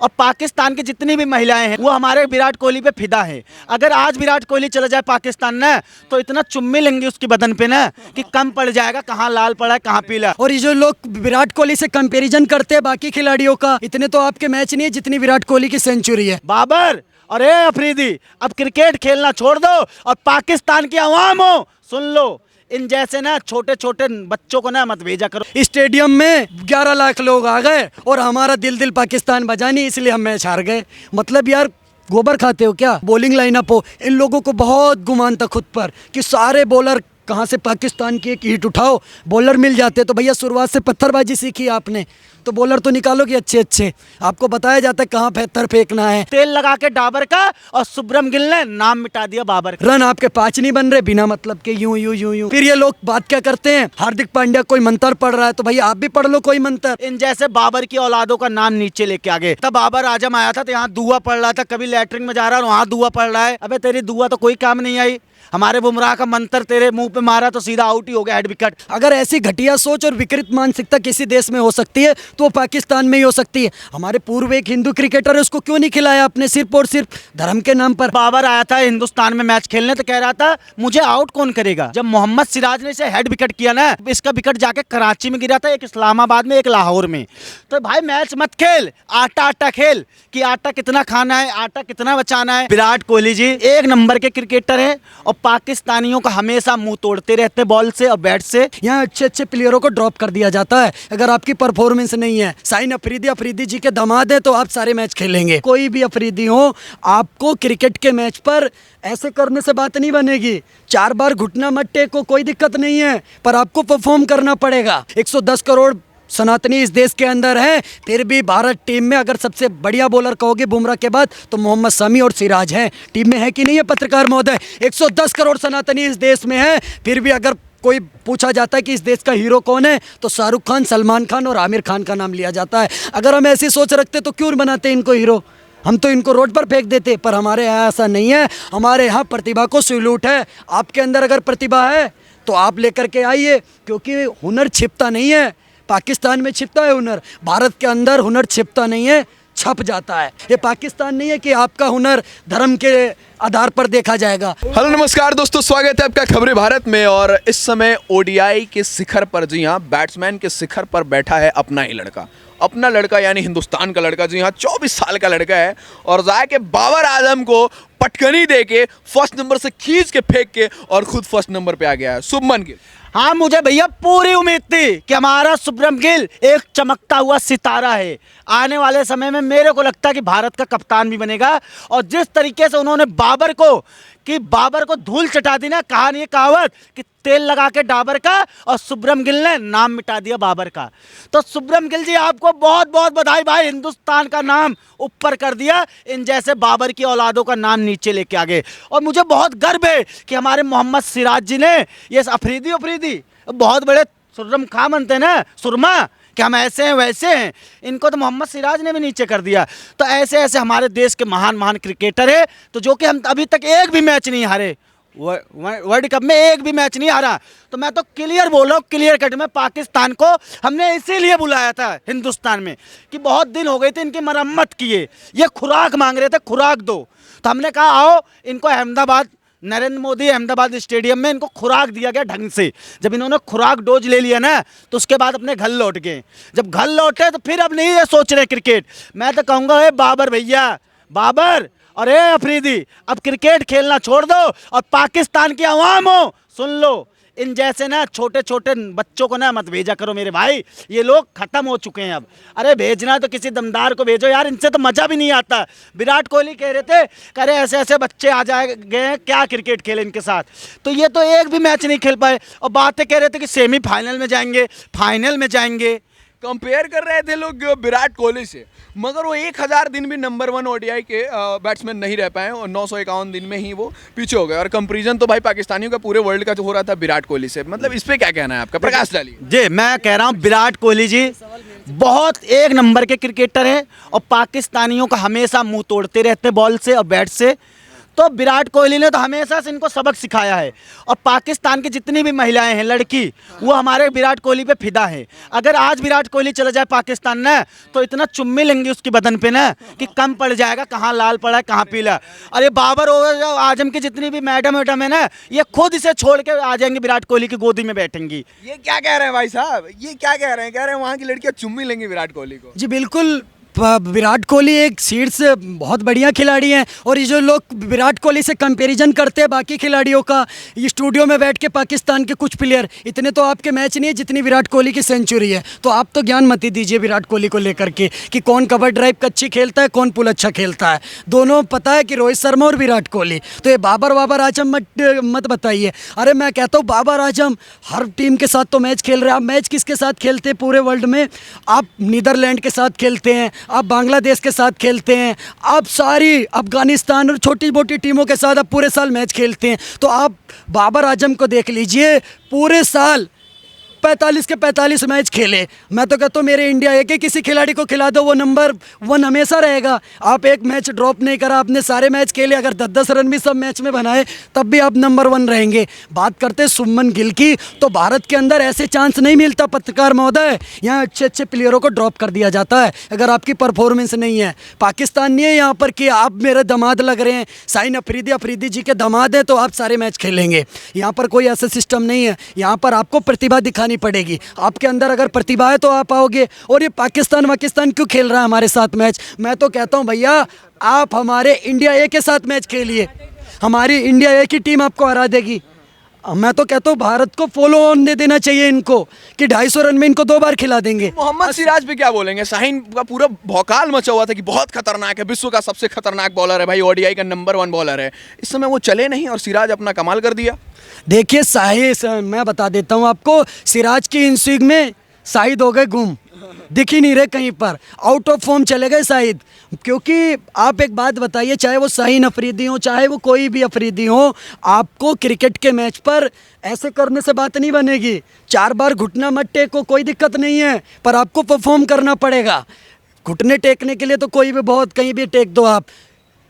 और पाकिस्तान की जितनी भी महिलाएं हैं वो हमारे विराट कोहली पे फिदा है। अगर आज विराट कोहली चला जाए पाकिस्तान ना तो इतना चुम्मी लेंगे उसकी बदन पे ना कि कम पड़ जाएगा, कहाँ लाल पड़ा है कहाँ पीला। और ये जो लोग विराट कोहली से कंपैरिजन करते हैं बाकी खिलाड़ियों का, इतने तो आपके मैच नहीं है जितनी विराट कोहली की सेंचुरी है। बाबर अरे अफरीदी, अब क्रिकेट खेलना छोड़ दो और पाकिस्तान की आवाम हो सुन लो, इन जैसे ना छोटे छोटे बच्चों को ना मत भेजा करो। स्टेडियम में 11 लाख लोग आ गए और हमारा दिल दिल पाकिस्तान बजा नहीं, इसलिए हम मैच हार गए। मतलब यार गोबर खाते हो क्या? बॉलिंग लाइनअप हो, इन लोगों को बहुत गुमान था खुद पर कि सारे बॉलर कहाँ से पाकिस्तान की एक हिट उठाओ, बॉलर मिल जाते। तो भैया शुरुआत से पत्थरबाजी सीखी आपने तो बॉलर तो निकालोगे अच्छे अच्छे। आपको बताया जाता है कहाँ पत्थर फेंकना है। तेल लगा के डाबर का और शुभ्रम गिल ने नाम मिटा दिया बाबर का। रन आपके 5 नहीं बन रहे बिना मतलब के, यूं यूं यूं यूं। फिर ये लोग बात क्या करते हैं, हार्दिक पांड्या कोई मंत्र पढ़ रहा है तो भैया आप भी पढ़ लो कोई मंत्र। इन जैसे बाबर की औलादों का नाम नीचे लेके आ गए। तब बाबर आजम आया था तो यहाँ दुआ पढ़ रहा था, कभी लैटरिन में जा रहा है वहाँ दुआ पढ़ रहा है। अबे तेरी दुआ तो कोई काम नहीं आई, हमारे बुमराह का मंत्र तेरे मुंह पे मारा तो सीधा आउट ही हो गया, हेड विकेट। अगर ऐसी घटिया सोच और विकृत मानसिकता किसी देश में हो सकती है तो वो पाकिस्तान में ही हो सकती है। हमारे पूर्व एक हिंदू क्रिकेटर है, उसको क्यों नहीं खिलाया अपने सिर्फ और सिर्फ धर्म के नाम पर। बाबर आया था हिंदुस्तान में मैच खेलने तो कह रहा था मुझे आउट कौन करेगा। जब मोहम्मद सिराज ने इसे हेड विकेट किया ना, इसका विकेट जाके कराची में गिरा था, एक इस्लामाबाद में एक लाहौर में। तो भाई मैच मत खेल, आटा आटा खेल कि आटा कितना खाना है, आटा कितना बचाना है। विराट कोहली जी एक नंबर के क्रिकेटर हैं और पाकिस्तानियों का हमेशा मुंह तोड़ते रहते बॉल से और बैट से। यहाँ अच्छे अच्छे प्लेयरों को ड्रॉप कर दिया जाता है अगर आपकी परफॉर्मेंस नहीं है। साइन अफरीदी जी के दामाद है तो आप सारे मैच खेलेंगे। कोई भी अफरीदी हो, आपको क्रिकेट के मैच पर ऐसे करने से बात नहीं बनेगी। 4 बार घुटना मत टेको, कोई दिक्कत नहीं है, पर आपको परफॉर्म करना पड़ेगा। 110 करोड़ सनातनी इस देश के अंदर है, फिर भी भारत टीम में अगर सबसे बढ़िया बॉलर कहोगे बुमराह के बाद तो मोहम्मद शमी और सिराज हैं। टीम में है कि नहीं है पत्रकार महोदय? 110 करोड़ सनातनी इस देश में है, फिर भी अगर कोई पूछा जाता है कि इस देश का हीरो कौन है तो शाहरुख खान, सलमान खान और आमिर खान का नाम लिया जाता है। अगर हम ऐसी सोच रखते तो क्यों बनाते इनको हीरो? हम तो इनको रोड पर फेंक देते, पर हमारे यहाँ ऐसा नहीं है। हमारे यहाँ प्रतिभा को सैल्यूट है। आपके अंदर अगर प्रतिभा है तो आप लेकर के आइए, क्योंकि हुनर छिपता नहीं है। पाकिस्तान में छिपता है हुनर, भारत के अंदर हुनर छिपता नहीं है, छप जाता है। ये पाकिस्तान नहीं है कि आपका हुनर धर्म के आधार पर देखा जाएगा। हेलो नमस्कार दोस्तों, स्वागत है आपका खबरें भारत में। और इस समय ओडीआई के शिखर पर, जी हाँ, बैट्समैन के शिखर पर बैठा है अपना ही लड़का, अपना लड़का यानी हिंदुस्तान का लड़का। जी हाँ, 24 साल का लड़का है और जाके बाबर आजम को पटकनी दे के फर्स्ट नंबर से खींच के फेंक के और खुद फर्स्ट नंबर पे आ गया है शुभमन गिल। हाँ, मुझे भैया पूरी उम्मीद थी कि हमारा शुभ्रम गिल एक चमकता हुआ सितारा है। आने वाले समय में मेरे को लगता है कि भारत का कप्तान भी बनेगा। और जिस तरीके से उन्होंने बाबर को धूल चटा दी ना, कहा नहीं कहावत कि तेल लगा के डाबर का, और शुभ्रम गिल ने नाम मिटा दिया बाबर का। तो शुभ्रम गिल जी आपको बहुत बहुत बधाई भाई, हिंदुस्तान का नाम ऊपर कर दिया। इन जैसे बाबर की औलादों का नाम नीचे लेके आ गए। और मुझे बहुत गर्व है कि हमारे मोहम्मद सिराज जी ने ये अफरीदी बहुत बड़े सुरम खां बनते हैं ना, सुरमा कि हम ऐसे हैं वैसे हैं, इनको तो मोहम्मद सिराज ने भी नीचे कर दिया। तो ऐसे ऐसे हमारे देश के महान महान क्रिकेटर है, तो जो कि हम अभी तक एक भी मैच नहीं हारे, वर्ल्ड कप में एक भी मैच नहीं हारा। तो मैं तो क्लियर बोल रहा हूँ, क्लियर कट में, पाकिस्तान को हमने इसीलिए बुलाया था हिंदुस्तान में कि बहुत दिन हो गए थे इनकी मरम्मत किए, ये खुराक मांग रहे थे, खुराक दो। तो हमने कहा आओ इनको अहमदाबाद, नरेंद्र मोदी अहमदाबाद स्टेडियम में इनको खुराक दिया गया ढंग से। जब इन्होंने खुराक डोज ले लिया ना तो उसके बाद अपने घर लौट गए। जब घर लौटे तो फिर अब नहीं ये सोच रहे क्रिकेट। मैं तो कहूँगा बाबर भैया, बाबर अरे अफरीदी, अब क्रिकेट खेलना छोड़ दो और पाकिस्तान की आवाम हो सुन लो, इन जैसे ना छोटे छोटे बच्चों को ना मत भेजा करो मेरे भाई, ये लोग खत्म हो चुके हैं अब। अरे भेजना तो किसी दमदार को भेजो यार, इनसे तो मजा भी नहीं आता। विराट कोहली कह रहे थे करे ऐसे ऐसे बच्चे आ जाए गए हैं, क्या क्रिकेट खेले इनके साथ। तो ये तो एक भी मैच नहीं खेल पाए और बातें कह रहे थे कि सेमीफाइनल में जाएंगे, फाइनल में जाएंगे। कंपेयर कर रहे थे लोग विराट कोहली से, मगर वो 1000 दिन भी नंबर 1 ओडीआई के बैट्समैन नहीं रह पाए और 951 दिन में ही वो पीछे हो गए। और कंपैरिजन तो भाई पाकिस्तानियों का पूरे वर्ल्ड का जो हो रहा था विराट कोहली से, मतलब इस पे क्या कहना है आपका? प्रकाश डालिए। जी, मैं कह रहा हूँ विराट कोहली जी बहुत एक नंबर के क्रिकेटर हैं और पाकिस्तानियों का हमेशा मुंह तोड़ते रहते बॉल से और बैट से। तो विराट कोहली ने तो हमेशा से इनको सबक सिखाया है। और पाकिस्तान की जितनी भी महिलाएं हैं लड़की, वो हमारे विराट कोहली पे फिदा है। अगर आज विराट कोहली चला जाए पाकिस्तान ना, तो इतना चुम्मी लेंगे उसकी बदन पे ना कि कम पड़ जाएगा, कहाँ लाल पड़ा है कहाँ पीला। अरे बाबर हो आजम की जितनी भी मैडम है ना, ये खुद इसे छोड़ के आ जाएंगे, विराट कोहली की गोदी में बैठेंगी। ये क्या कह रहे हैं भाई साहब, ये क्या कह रहे हैं? कह रहे हैं वहाँ की लड़कियां चुम्मी लेंगी विराट कोहली को। जी बिल्कुल, विराट कोहली एक सीट से बहुत बढ़िया खिलाड़ी हैं। और ये जो लोग विराट कोहली से कंपैरिजन करते हैं बाकी खिलाड़ियों का, ये स्टूडियो में बैठ के पाकिस्तान के कुछ प्लेयर, इतने तो आपके मैच नहीं है जितनी विराट कोहली की सेंचुरी है। तो आप तो ज्ञान मत ही दीजिए विराट कोहली को लेकर के कि कौन कवर ड्राइव अच्छी खेलता है, कौन पुल अच्छा खेलता है। दोनों पता है कि रोहित शर्मा और विराट कोहली। तो ये बाबर आजम मत बताइए। अरे मैं कहता हूँ बाबर आजम हर टीम के साथ तो मैच खेल रहे हैं। आप मैच किसके साथ खेलते हैं पूरे वर्ल्ड में? आप नीदरलैंड के साथ खेलते हैं, आप बांग्लादेश के साथ खेलते हैं, आप सारी अफगानिस्तान और छोटी मोटी टीमों के साथ आप पूरे साल मैच खेलते हैं। तो आप बाबर आजम को देख लीजिए, पूरे साल 45 के 45 मैच खेले। मैं तो कहता हूँ मेरे इंडिया एक ही किसी खिलाड़ी को खिला दो, वो नंबर 1 हमेशा रहेगा। आप एक मैच ड्रॉप नहीं करा, आपने सारे मैच खेले, अगर 10-10 रन भी सब मैच में बनाए तब भी आप नंबर 1 रहेंगे। बात करते हैं शुभमन गिल की, तो भारत के अंदर ऐसे चांस नहीं मिलता पत्रकार महोदय। यहाँ अच्छे प्लेयरों को ड्रॉप कर दिया जाता है अगर आपकी परफॉर्मेंस नहीं है। पाकिस्तान नहीं है यहाँ पर कि आप मेरे दामाद लग रहे हैं, शाहीन अफरीदी जी के दामाद हैं तो आप सारे मैच खेलेंगे। यहाँ पर कोई ऐसा सिस्टम नहीं है। यहाँ पर आपको प्रतिभा दिखानी पड़ेगी। आपके अंदर अगर प्रतिभा है तो आप आओगे। और ये पाकिस्तान क्यों खेल रहा है हमारे साथ मैच? मैं तो कहता हूँ भैया आप हमारे इंडिया ए के साथ मैच खेलिए, हमारी इंडिया ए की टीम आपको हरा देगी। मैं तो कहता हूँ भारत को फॉलो ऑन दे देना चाहिए इनको कि 250 रन में इनको 2 बार खिला देंगे। मोहम्मद सिराज पे क्या बोलेंगे? शाहीन का पूरा भौकाल मचा हुआ था कि बहुत खतरनाक है, विश्व का सबसे खतरनाक बॉलर है भाई, ओडीआई का नंबर 1 बॉलर है। इस समय वो चले नहीं और सिराज अपना कमाल कर दिया। देखिए शाहिद, मैं बता देता हूँ आपको, सिराज की इन स्विंग में शाहिद हो गए गुम, दिख ही नहीं रहे कहीं पर, आउट ऑफ फॉर्म चले गए शाहिद। क्योंकि आप एक बात बताइए, चाहे वो शाहीन अफरीदी हो चाहे वो कोई भी अफरीदी हो, आपको क्रिकेट के मैच पर ऐसे करने से बात नहीं बनेगी। 4 बार घुटना मत टेको, कोई दिक्कत नहीं है, पर आपको परफॉर्म करना पड़ेगा। घुटने टेकने के लिए तो कोई भी बहुत कहीं भी टेक दो, आप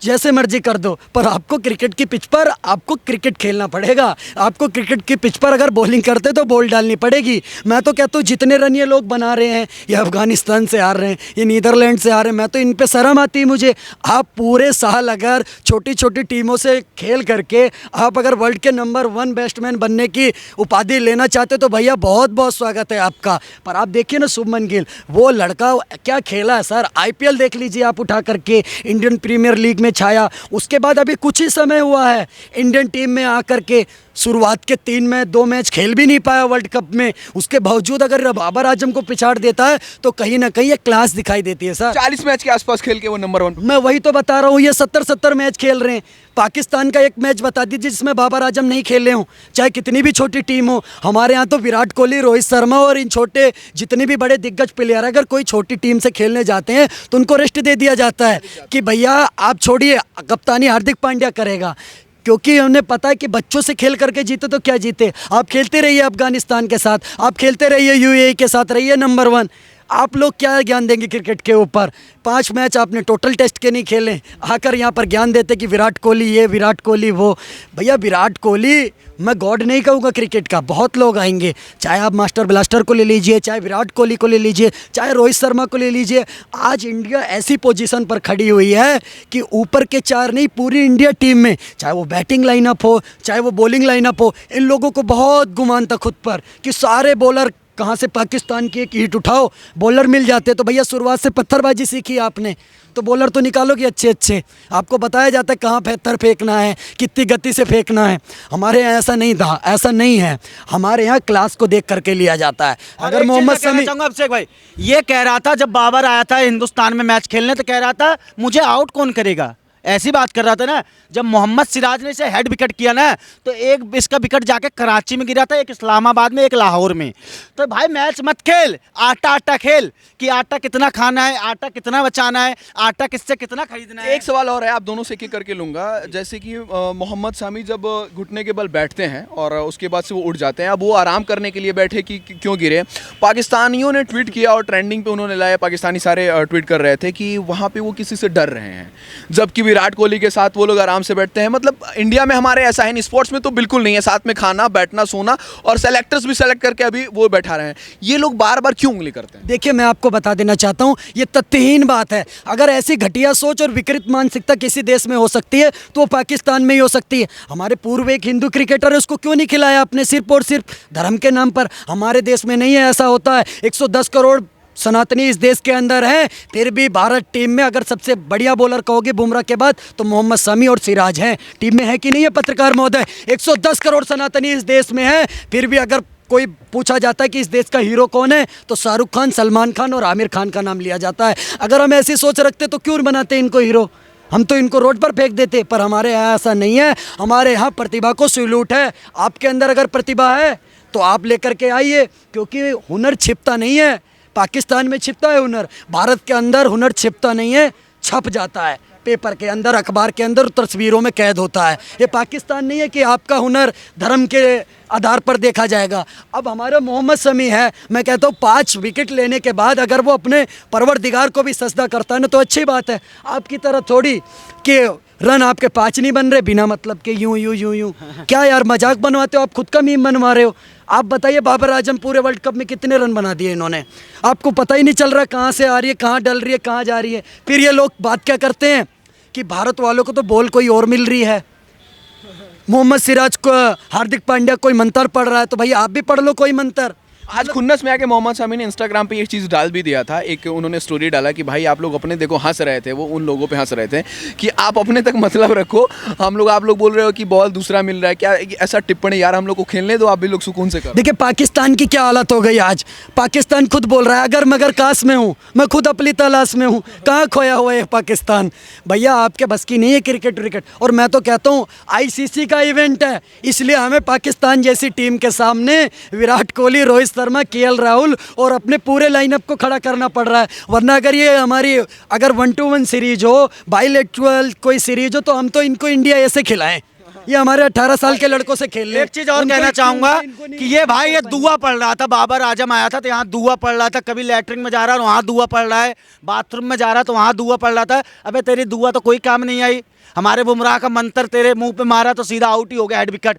जैसे मर्जी कर दो, पर आपको क्रिकेट की पिच पर आपको क्रिकेट खेलना पड़ेगा। आपको क्रिकेट की पिच पर अगर बॉलिंग करते तो बॉल डालनी पड़ेगी। मैं तो कहता हूँ जितने रन ये लोग बना रहे हैं, ये अफगानिस्तान से हार रहे हैं, ये नीदरलैंड से हार रहे हैं, मैं तो इन पे शर्म आती है मुझे। आप पूरे साल अगर छोटी छोटी टीमों से खेल करके आप अगर वर्ल्ड के नंबर 1 बैट्समैन बनने की उपाधि लेना चाहते हो तो भैया बहुत बहुत स्वागत है आपका। पर आप देखिए ना शुभमन गिल, वो लड़का क्या खेला है सर। IPL देख लीजिए आप उठा करके, इंडियन प्रीमियर लीग में छाया, उसके बाद अभी कुछ ही समय हुआ है इंडियन टीम में आकर के, शुरुआत के 2 मैच खेल भी नहीं पाया वर्ल्ड कप में। उसके बावजूद अगर बाबर आजम को पिछाड़ देता है तो कहीं ना कहीं एक क्लास दिखाई देती है सर। 40 मैच के आसपास खेल के वो नंबर 1। मैं वही तो बता रहा हूँ, ये 70 मैच खेल रहे हैं। पाकिस्तान का एक मैच बता दीजिए जिसमें बाबर आजम नहीं खेले हों, चाहे कितनी भी छोटी टीम हो। हमारे यहाँ तो विराट कोहली, रोहित शर्मा और इन छोटे जितने भी बड़े दिग्गज प्लेयर, अगर कोई छोटी टीम से खेलने जाते हैं तो उनको रेस्ट दे दिया जाता है कि भैया आप छोड़िए, कप्तानी हार्दिक पांड्या करेगा। क्योंकि उन्हें पता है कि बच्चों से खेल करके जीते तो क्या जीते। आप खेलते रहिए अफगानिस्तान के साथ, आप खेलते रहिए UAE के साथ, रहिए नंबर 1। आप लोग क्या ज्ञान देंगे क्रिकेट के ऊपर? 5 मैच आपने टोटल टेस्ट के नहीं खेले, आकर यहाँ पर ज्ञान देते कि विराट कोहली ये, विराट कोहली वो। भैया विराट कोहली मैं गॉड नहीं कहूँगा क्रिकेट का, बहुत लोग आएंगे, चाहे आप मास्टर ब्लास्टर को ले लीजिए, चाहे विराट कोहली को ले लीजिए, चाहे रोहित शर्मा को ले लीजिए। आज इंडिया ऐसी पोजीशन पर खड़ी हुई है कि ऊपर के 4 नहीं, पूरी इंडिया टीम में, चाहे वो बैटिंग लाइनअप हो चाहे वो बॉलिंग लाइनअप हो, इन लोगों को बहुत गुमान था खुद पर कि सारे बॉलर कहाँ से पाकिस्तान की एक हिट उठाओ, बॉलर मिल जाते। तो भैया शुरुआत से पत्थरबाजी सीखी आपने, तो बॉलर तो निकालोगे अच्छे अच्छे। आपको बताया जाता है कहाँ पत्थर फेंकना है, कितनी गति से फेंकना है। हमारे यहाँ ऐसा नहीं था, ऐसा नहीं है। हमारे यहाँ क्लास को देख करके लिया जाता है। अगर मोहम्मद शमी, अभिषेक भाई ये कह रहा था जब बाबर आया था हिंदुस्तान में मैच खेलने, तो कह रहा था मुझे आउट कौन करेगा, ऐसी बात कर रहा था ना। जब मोहम्मद सिराज ने इसे हेड विकेट किया ना, तो एक इसका विकेट जाके कराची में गिरा था, एक इस्लामाबाद में, एक लाहौर में। तो भाई मैच मत खेल, आटा खेल कि आटा कितना खाना है, आटा कितना बचाना है, आटा किससे कितना खरीदना है। एक सवाल और है, आप दोनों से एक करके लूंगा। जैसे कि मोहम्मद शमी जब घुटने के बल बैठते हैं और उसके बाद से वो उठ जाते हैं, अब वो आराम करने के लिए बैठे कि क्यों गिरे। पाकिस्तानियों ने ट्वीट किया और ट्रेंडिंग पे उन्होंने लाया, पाकिस्तानी सारे ट्वीट कर रहे थे कि वहाँ पे वो किसी से डर रहे हैं, जबकि विराट कोहली के साथ वो लोग आराम से बैठते हैं। मतलब इंडिया में हमारे ऐसा है नहीं, स्पोर्ट्स में तो बिल्कुल नहीं है, साथ में खाना बैठना सोना, और सेलेक्टर्स भी सेलेक्ट करके अभी वो बैठा रहे हैं। ये लोग बार बार क्यों उंगली करते हैं? देखिए, मैं आपको बता देना चाहता हूँ, ये तथ्यहीन बात है। अगर ऐसी घटिया सोच और विकृत मानसिकता किसी देश में हो सकती है तो वो पाकिस्तान में ही हो सकती है। हमारे पूर्व एक हिंदू क्रिकेटर है, उसको क्यों नहीं खिलाया अपने सिर्फ और सिर्फ धर्म के नाम पर? हमारे देश में नहीं है, ऐसा होता है। 110 करोड़ सनातनी इस देश के अंदर हैं, फिर भी भारत टीम में अगर सबसे बढ़िया बॉलर कहोगे बुमराह के बाद तो मोहम्मद शमी और सिराज हैं। टीम में है कि नहीं है पत्रकार महोदय? 110 करोड़ सनातनी इस देश में है, फिर भी अगर कोई पूछा जाता है कि इस देश का हीरो कौन है तो शाहरुख खान, सलमान खान और आमिर खान का नाम लिया जाता है। अगर हम ऐसी सोच रखते तो क्यों बनाते इनको हीरो? हम तो इनको रोड पर फेंक देते। पर हमारे यहाँ ऐसा नहीं है, हमारे यहाँ प्रतिभा को सैल्यूट है। आपके अंदर अगर प्रतिभा है तो आप लेकर के आइए, क्योंकि हुनर छिपता नहीं है। पाकिस्तान में छिपता है हुनर, भारत के अंदर हुनर छिपता नहीं है, छप जाता है पेपर के अंदर, अखबार के अंदर, तस्वीरों में कैद होता है। ये पाकिस्तान नहीं है कि आपका हुनर धर्म के आधार पर देखा जाएगा। अब हमारा मोहम्मद शमी है, मैं कहता हूँ 5 विकेट लेने के बाद अगर वो अपने परवरदिगार को भी सजदा करता है ना तो अच्छी बात है। आपकी तरह थोड़ी कि रन आपके 5 नहीं बन रहे बिना मतलब के यूं यूं यूं यूं। क्या यार, मजाक बनवाते हो आप, खुद का मीम बनवा रहे हो। आप बताइए, बाबर आजम पूरे वर्ल्ड कप में कितने रन बना दिए इन्होंने? आपको पता ही नहीं चल रहा कहाँ से आ रही है, कहाँ डल रही है, कहाँ जा रही है। फिर ये लोग बात क्या करते हैं कि भारत वालों को तो बॉल कोई और मिल रही है। मोहम्मद सिराज को, हार्दिक पांड्या कोई मंत्र पढ़ रहा है तो भाई आप भी पढ़ लो कोई मंत्र। आज खुन्नस में आके मोहम्मद शमी ने इंस्टाग्राम पे एक चीज़ डाल भी दिया था, एक उन्होंने स्टोरी डाला कि भाई आप लोग अपने देखो हंस रहे थे, वो उन लोगों पे हंस रहे थे कि आप अपने तक मतलब रखो, आप लोग बोल रहे हो कि बॉल दूसरा मिल रहा है। क्या ऐसा टिप्पणी? यार हम लोग को खेलने दो, आप भी लोग सुकून से करो। देखिए, पाकिस्तान की क्या हालत हो गई आज। पाकिस्तान खुद बोल रहा है अगर मगर काश में हूँ, मैं खुद अपनी तलाश में हूँ। कहाँ खोया हुआ है पाकिस्तान? भैया आपके बस की नहीं है क्रिकेट। और मैं तो कहता हूँ आईसीसी का इवेंट है, इसलिए हमें पाकिस्तान जैसी टीम के सामने विराट कोहली, रोहित शर्मा, केएल राहुल और अपने पूरे लाइनअप को खड़ा करना पड़ रहा है। वरना अगर ये हमारी अगर 1-1 सीरीज हो, बाइलेटरल कोई सीरीज हो, तो हम तो इनको इंडिया ऐसे खिलाएं। ये हमारे 18 साल के लड़कों से खेल ले। एक चीज और कहना चाहूंगा कि ये भाई ये दुआ पढ़ रहा था, बाबर आजम आया था तो यहाँ दुआ पढ़ रहा था, कभी लैट्रिन में जा रहा है वहाँ दुआ पढ़ रहा है, बाथरूम में जा रहा तो वहाँ दुआ पढ़ रहा था। अबे तेरी दुआ तो कोई काम नहीं आई। हमारे बुमराह का मंत्र तेरे मुंह पे मारा तो सीधा आउट ही हो गया, हेड विकेट।